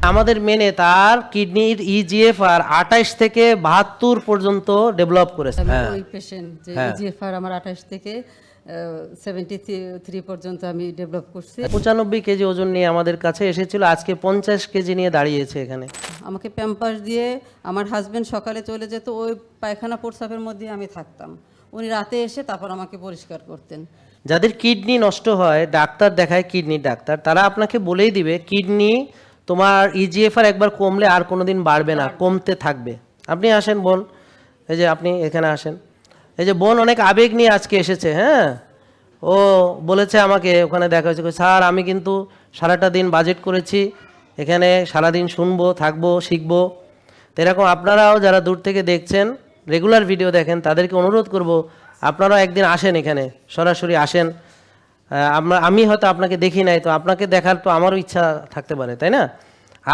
আমাদের মেনে তার কিডনির ইজিএফআর 28 থেকে 72 পর্যন্ত ডেভেলপ করেছে। ওই পেশেন্ট যে ইজিএফআর আমার 28 থেকে 73 পর্যন্ত আমি ডেভেলপ করছি। 95 কেজি ওজন নিয়ে আমাদের কাছে এসেছিল, আজকে 50 কেজি নিয়ে দাঁড়িয়েছে এখানে। আমাকে প্যাম্পার্স দিয়ে আমার হাজবেন্ড সকালে চলে যেত, ওই পায়খানা প্রস্রাবের মধ্যে আমি থাকতাম। উনি রাতে এসে তারপর আমাকে পরিষ্কার করতেন। যাদের কিডনি নষ্ট হয়, ডাক্তার দেখায় কিডনির ডাক্তার, তারা আপনাকে বলেই দিবে কিডনি তোমার ইজিএফআর একবার কমলে আর কোনোদিন বাড়বে না, কমতে থাকবে। আপনি আসেন বোন, এই যে আপনি এখানে আসেন। এই যে বোন অনেক আবেগ নিয়ে আজকে এসেছে। হ্যাঁ, ও বলেছে আমাকে, ওখানে দেখা হয়েছে, স্যার আমি কিন্তু সারাটা দিন বাজেট করেছি, এখানে সারাদিন শুনবো, থাকবো, শিখবো। তো এরকম আপনারাও যারা দূর থেকে দেখছেন, রেগুলার ভিডিও দেখেন, তাদেরকে অনুরোধ করব আপনারাও একদিন আসেন, এখানে সরাসরি আসেন। আমি হয়তো আপনাকে দেখি নাই, তো আপনাকে দেখার তো আমারও ইচ্ছা থাকতে পারে, তাই না?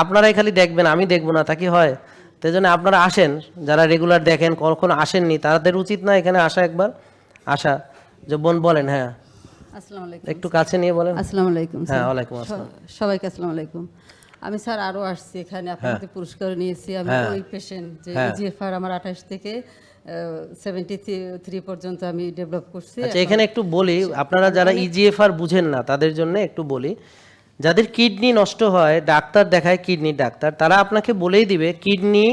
আপনারাই খালি দেখবেন, আমি দেখবো না, তা কি হয়? তাই জন্য আপনারা আসেন, যারা রেগুলার দেখেন, কখনো আসেননি তাদের উচিত না এখানে আসা, একবার আসা। যে বোন বলেন। হ্যাঁ, আসসালামু আলাইকুম। একটু কাছে নিয়ে বলেন। আসসালামু আলাইকুম। হ্যাঁ, ওয়ালাইকুম আসসালাম। সবাইকে আসসালামু আলাইকুম। আমি স্যার আরও আসছি এখানে, আপনাদের পুরস্কার নিয়েছি। আমি ওই পেশেন্ট যে ইজিএফআর আমার 28 থেকে 73 পর্যন্ত আমি ডেভেলপ করছি। আচ্ছা, এখানে একটু বলি, আপনারা যারা ইজিএফআর বুঝেন না তাদের জন্য একটু বলি। যাদের কিডনি নষ্ট হয়, ডাক্তার দেখায় কিডনির ডাক্তার, তারা আপনাকে বলেই দিবে কিডনি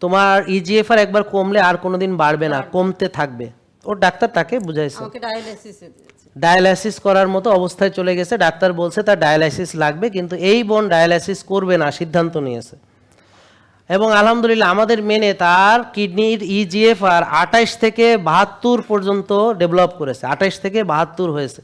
তোমার ইজিএফআর একবার কমলে আর কোনোদিন বাড়বে না, কমতে থাকবে। ওর ডাক্তার তাকে বুঝাইছে, আমাকে ডায়ালিসিসে দিয়েছে। ডায়ালাইসিস করার মতো অবস্থায় চলে গেছে, ডাক্তার বলছে তার ডায়ালাইসিস লাগবে, কিন্তু এই বোন ডায়ালাইসিস করবে না, সিদ্ধান্ত নিয়েছে। এবং আলহামদুলিল্লাহ আমাদের মেনে তার কিডনির ইজিএফআর 28 থেকে 72 পর্যন্ত ডেভেলপ করেছে, 28 থেকে 72 হয়েছে।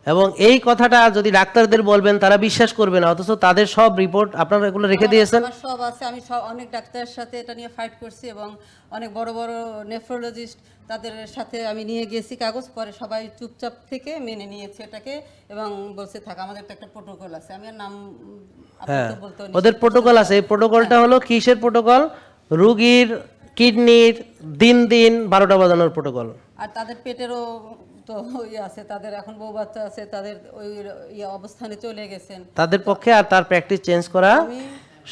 এবং এই কথাটা যদি ডাক্তারদের বলবেন তারা বিশ্বাস করবে না, অথচ তাদের সব রিপোর্ট আপনারা এগুলো রেখে দিয়েছেন। আমার সব আছে, আমি সব অনেক ডাক্তারের সাথে এটা নিয়ে ফাইট করছি এবং অনেক বড় বড় নেফ্রোলজিস্ট তাদের সাথে আমি নিয়ে গেছি কাগজ, পরে সবাই চুপচাপ থেকে মেনে নিয়েছে এটাকে এবং বলছে থাক, আমাদের তো একটা প্রোটোকল আছে। আমি আর নাম হ্যাঁ, ওদের প্রোটোকল আছে। এই প্রোটোকলটা হলো কিসের প্রোটোকল? রুগীর কিডনির দিন দিন 12টা বাজানোর প্রোটোকল। আর তাদের পেটেরও তো ইয়ে আছে, তাদের এখন বউ বাচ্চা আছে, তাদের ওই অবস্থানে চলে গেছেন, তাদের পক্ষে আর তার প্র্যাকটিস চেঞ্জ করা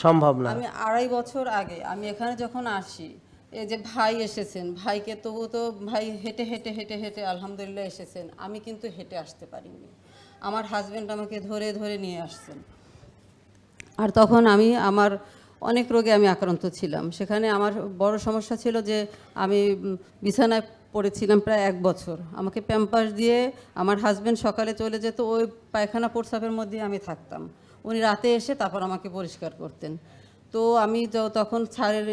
সম্ভব না। আমি 2.5 বছর আগে আমি এখানে যখন আসি, এই যে ভাই এসেছেন, ভাইকে তবু তো ভাই হেঁটে হেঁটে হেঁটে হেঁটে আলহামদুলিল্লাহ এসেছেন, আমি কিন্তু হেঁটে আসতে পারিনি। আমার হাজব্যান্ড আমাকে ধরে ধরে নিয়ে আসছেন। আর তখন আমার অনেক রোগে আমি আক্রান্ত ছিলাম। সেখানে আমার বড় সমস্যা ছিল যে আমি বিছানায় পড়েছিলাম প্রায় 1 বছর। আমাকে প্যাম্পার্স দিয়ে আমার হাজব্যান্ড সকালে চলে যেত, ওই পায়খানা প্রস্রাবের মধ্যে আমি থাকতাম। উনি রাতে এসে তারপর আমাকে পরিষ্কার করতেন। তো আমি তখন ছাড়ের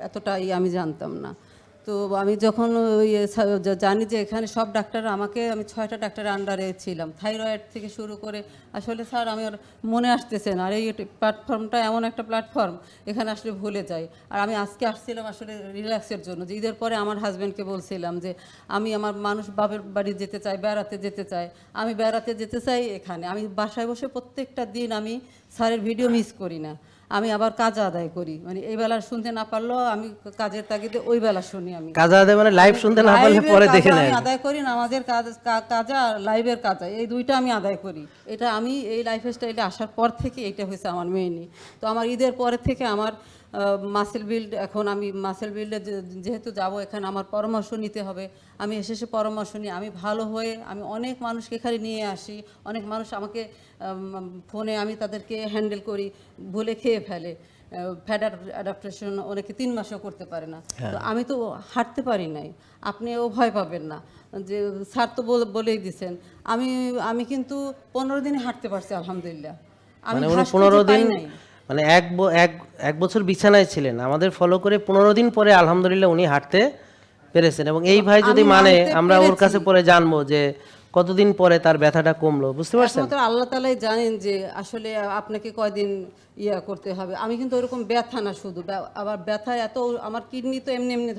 এতটা আমি জানতাম না। তো আমি যখন জানি যে এখানে সব ডাক্তার, আমি 6টা ডাক্তারের আন্ডারে ছিলাম, থাইরয়েড থেকে শুরু করে। আসলে স্যার আমি আর মনে আসতেছে না, আর এই প্ল্যাটফর্মটা এমন একটা প্ল্যাটফর্ম, এখানে আসলে ভুলে যাই। আর আমি আজকে আসছিলাম আসলে রিল্যাক্সের জন্য, যে ঈদের পরে আমার হাজব্যান্ডকে বলছিলাম যে আমি আমার মানুষ বাপের বাড়ি যেতে চাই, বেড়াতে যেতে চাই, আমি বেড়াতে যেতে চাই এখানে। আমি বাসায় বসে প্রত্যেকটা দিন আমি স্যারের ভিডিও মিস করি না, আমি আবার কাজ আদায় করি। মানে এই বেলা শুনতে না পারলেও আমি কাজের তাগিদে ওই বেলা শুনি। আমি কাজ আদায় মানে লাইভ শুনতে না পারলে পরে দেখে নেয়। আমি আদায় করি না, আমাদের কাজা আর লাইভের কাজা, এই দুইটা আমি আদায় করি। এটা আমি এই লাইফস্টাইলে আসার পর থেকে এটা হয়েছে আমার মেইনই। তো আমার ঈদের পরের থেকে আমার মাসেল বিল্ড, এখন আমি মাসেল বিল্ডে যেহেতু যাব, এখানে আমার পরামর্শ নিতে হবে। আমি এসে পরামর্শ নিই, আমি ভালো হয়ে আমি অনেক মানুষকে এখানে নিয়ে আসি। অনেক মানুষ আমাকে ফোনে আমি তাদেরকে হ্যান্ডেল করি, ভুলে খেয়ে ফেলে। ফ্যাট অ্যাডাপ্টেশন অনেকে 3 মাসও করতে পারে না। তো আমি তো হাঁটতে পারি নাই, আপনিও ভয় পাবেন না, যে স্যার তো বলেই দিছেন। আমি কিন্তু 15 দিনে হাঁটতে পারছি আলহামদুলিল্লাহ। আমি 15 দিন মানে এক বছর বিছানায় ছিলেন, আমাদের ফলো করে 15 দিন পরে আলহামদুলিল্লাহ উনি হাঁটতে পেরেছেন। এবং এই ভাই যদি মানে, আমরা ওর কাছে পরে জানবো যে কতদিন পরে তার ব্যথাটা কমলো, বুঝতে পারছেন? একমাত্র আল্লাহ তাআলাই জানেন যে আসলে আপনাকে কয়দিন করতে হবে। আমি কিন্তু ওরকম ব্যথা না, শুধু আবার ব্যথা এত, আমার কিডনি তো এমনি এমনি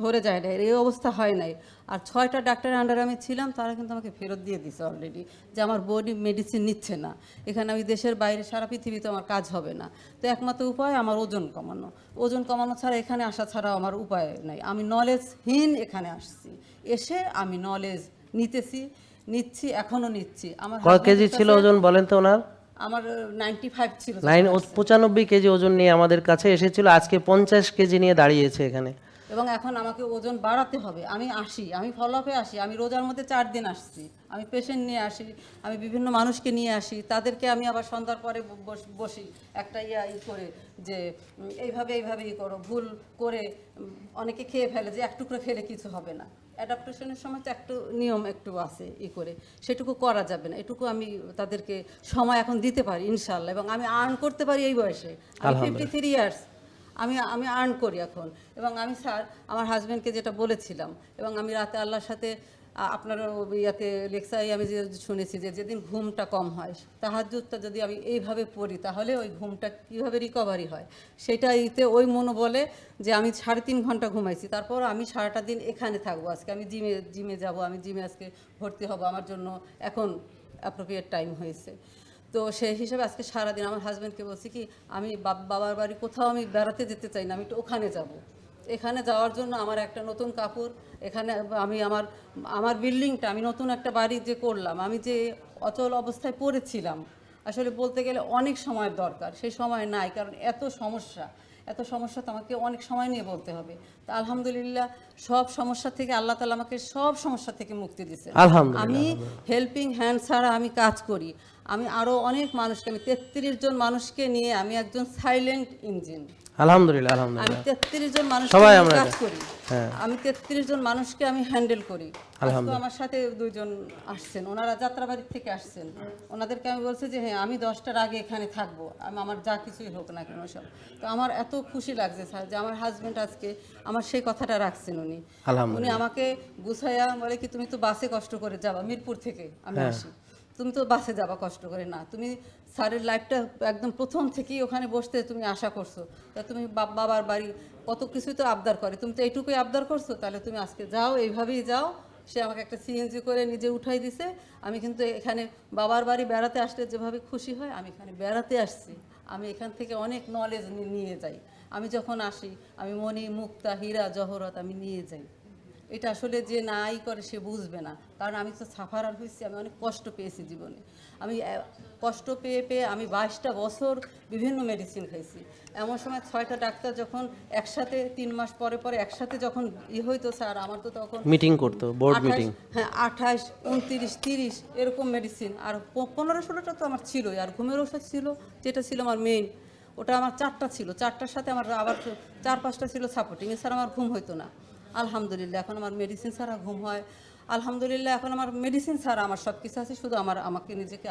ধরে যায় না, এই অবস্থা হয় নাই। আর 6টা ডাক্তারের আন্ডারে আমি ছিলাম, তারা কিন্তু আমাকে ফেরত দিয়ে দিছে অলরেডি, যে আমার বডি মেডিসিন নিচ্ছে না, এখানে আমি দেশের বাইরে সারা পৃথিবীতে আমার কাজ হবে না। তো একমাত্র উপায় আমার ওজন কমানো। ওজন কমানো ছাড়া এখানে আসা ছাড়া আমার উপায় নাই। আমি নলেজহীন এখানে আসছি, এসে আমি নলেজ নিচ্ছি, এখনো নিচ্ছি। আমার কয় কেজি ছিল ওজন বলেন তো ওনার? আমার 95 ছিল যখন 95 কেজি ওজন নিয়ে আমাদের কাছে এসেছিল, আজকে 50 কেজি নিয়ে দাঁড়িয়েছে এখানে। এবং এখন আমাকে ওজন বাড়াতে হবে। আমি আসি, আমি ফলো আপে আসি, আমি রোজার মধ্যে 4 দিন আসছি, আমি পেশেন্ট নিয়ে আসি, আমি বিভিন্ন মানুষকে নিয়ে আসি, তাদেরকে আমি আবার সন্ধ্যার পরে বসি একটা করে যে এইভাবে করো, ভুল করে অনেকে খেয়ে ফেলে যে এক টুকরো খেলে কিছু হবে না। অ্যাডাপ্টেশনের সময় তো একটু নিয়ম একটু আছে করে, সেটুকু করা যাবে না, এটুকু আমি তাদেরকে সময় এখন দিতে পারি ইনশাল্লাহ। এবং আমি আর্ন করতে পারি এই বয়সে, আমি 53 ইয়ার্স আমি আর্ন করি এখন। এবং আমি স্যার আমার হাজব্যান্ডকে যেটা বলেছিলাম, এবং আমি রাতে আল্লাহর সাথে আপনার ইয়াতে লেকচারে আমি যে শুনেছি যে যেদিন ঘুমটা কম হয়, তাহাজ্জুদটা যদি আমি এইভাবে পড়ি তাহলে ওই ঘুমটা কীভাবে রিকভারি হয়, সেটা ওই মনে বলে যে আমি 3.5 ঘন্টা ঘুমাইছি, তারপর আমি সারাটা দিন এখানে থাকবো। আজকে আমি জিমে যাব, আমি জিমে আজকে ভর্তি হব, আমার জন্য এখন অ্যাপ্রোপ্রিয়েট টাইম হয়েছে। তো সেই হিসাবে আজকে সারাদিন আমার হাজব্যান্ডকে বলছি কি আমি বাবার বাড়ি কোথাও আমি বেড়াতে যেতে চাই না, আমি একটু ওখানে যাব। এখানে যাওয়ার জন্য আমার একটা নতুন কাপড়, এখানে আমি আমার বিল্ডিংটা, আমি নতুন একটা বাড়ি যে করলাম, আমি যে অচল অবস্থায় পড়েছিলাম, আসলে বলতে গেলে অনেক সময়ের দরকার, সেই সময় নাই, কারণ এত সমস্যা তো আমাকে অনেক সময় নিয়ে বলতে হবে। তা আলহামদুলিল্লাহ সব সমস্যা থেকে আল্লাহ তাআলা আমাকে সব সমস্যা থেকে মুক্তি দিয়েছেন। আমি হেল্পিং হ্যান্ড ছাড়া আমি কাজ করি, আমি আরও অনেক মানুষকে, আমি 33 জন মানুষকে নিয়ে আমি একজন সাইলেন্ট ইঞ্জিন। আলহামদুলিল্লাহ, আমি 33 জন মানুষ কাজ করি, আমি 33 জন মানুষকে আমি হ্যান্ডেল করি। আজকে আমার সাথে 2 জন আসছেন, ওনারা যাত্রাবাড়ি থেকে আসছেন, ওনাদেরকে আমি বলছি যে হ্যাঁ আমি 10টার আগে এখানে থাকবো, আমার যা কিছুই হোক না কেন সব। তো আমার এত খুশি লাগছে স্যার যে আমার হাজব্যান্ড আজকে আমার সেই কথাটা রাখছেন। উনি আমাকে গুছাইয়া বলে কি তুমি তো বাসে কষ্ট করে যাবা, মিরপুর থেকে আমি আসি, তুমি তো বাসে যাবা কষ্ট করে, না তুমি স্যারের লাইফটা একদম প্রথম থেকেই ওখানে বসতে তুমি আশা করছো, তা তুমি বাবার বাড়ি কত কিছুই তো আবদার করে, তুমি তো এইটুকুই আবদার করছো, তাহলে তুমি আজকে যাও, এইভাবেই যাও। সে আমাকে একটা সিএনজি করে নিজে উঠাই দিছে। আমি কিন্তু এখানে বাবার বাড়ি বেড়াতে আসলে যেভাবে খুশি হয়, আমি এখানে বেড়াতে আসছি, আমি এখান থেকে অনেক নলেজ নিয়ে যাই। আমি যখন আসি আমি মণি মুক্তা হীরা জহরত আমি নিয়ে যাই। এটা আসলে যে নাই করে সে বুঝবে না, কারণ আমি তো সাফারার হয়েছি, আমি অনেক কষ্ট পেয়েছি জীবনে। আমি কষ্ট পেয়ে আমি 22টা বছর বিভিন্ন মেডিসিন খাইছি। এমন সময় 6টা ডাক্তার যখন একসাথে 3 মাস পরে একসাথে যখন হইতো স্যার, আমার তো তখন মিটিং করতো, বোর্ড মিটিং, হ্যাঁ 28, 29, 30 এরকম মেডিসিন, আর 15-16টা তো আমার ছিলই, আর ঘুমের ওষুধ ছিল যেটা ছিল আমার মেইন, ওটা আমার 4টা ছিল, 4টার সাথে আমার আবার 4-5টা ছিল সাপোর্টিং, এছাড়া আমার ঘুম হইতো না। আলহামদুলিল্লাহ এখন আমার মেডিসিন ছাড়া ঘুম হয়, আলহামদুলিল্লাহ এখন আমার মেডিসিন ছাড়া আমার সব কিছু আছে, শুধু আমাকে নিজেকে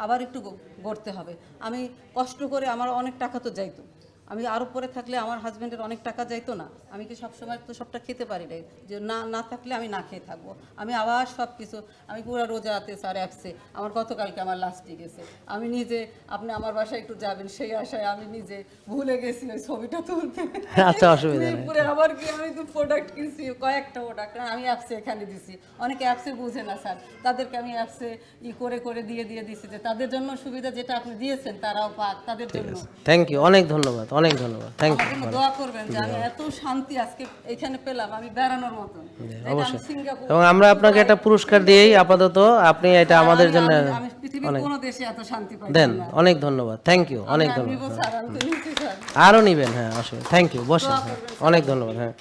আবার একটু গড়তে হবে। আমি কষ্ট করে আমার অনেক টাকা তো যাইতো, আমি আরও পরে থাকলে আমার হাজব্যান্ডের অনেক টাকা যাইতো না, আমি কি সবসময় তো সবটা খেতে পারি নাই, যে না থাকলে আমি না খেয়ে থাকবো। আমি আবার সব কিছু, আমি পুরো রোজাতে স্যার অ্যাপসে, আমার গতকালকে আমার লাস্টে গেছে, আমি নিজে, আপনি আমার বাসায় একটু যাবেন সেই আশায় আমি নিজে ভুলে গেছি ওই ছবিটা তুলতে। আচ্ছা অসুবিধা নেই, পুরো আবার কি আমি তো প্রোডাক্ট কিনছি, কয়েকটা প্রোডাক্ট আমি অ্যাপসে এখানে দিছি, অনেকে অ্যাপসে বুঝে না স্যার, তাদেরকে আমি অ্যাপসে করে দিয়ে দিছি, যে তাদের জন্য সুবিধা যেটা আপনি দিয়েছেন তারাও পাক, তাদের জন্য। থ্যাংক ইউ, অনেক ধন্যবাদ, অনেক ধন্যবাদ, থ্যাংক ইউ। দোয়া করবেন যে আমি এত শান্তি আজকে এখানে পেলাম, আমি বেড়ানোর মতন। অবশ্যই, এবং আমরা আপনাকে একটা পুরস্কার দিয়েই আপাতত, আপনি এটা আমাদের জন্য আমি পৃথিবীর কোনো দেশে এত শান্তি পাই দেন, অনেক ধন্যবাদ, থ্যাংক ইউ, অনেক ধন্যবাদ। আরও নিবেন, হ্যাঁ অসুবিধা, থ্যাংক ইউ, বসেন, অনেক ধন্যবাদ। হ্যাঁ,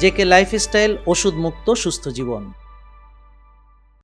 জেকে লাইফস্টাইল, ওষুধ মুক্ত সুস্থ জীবন।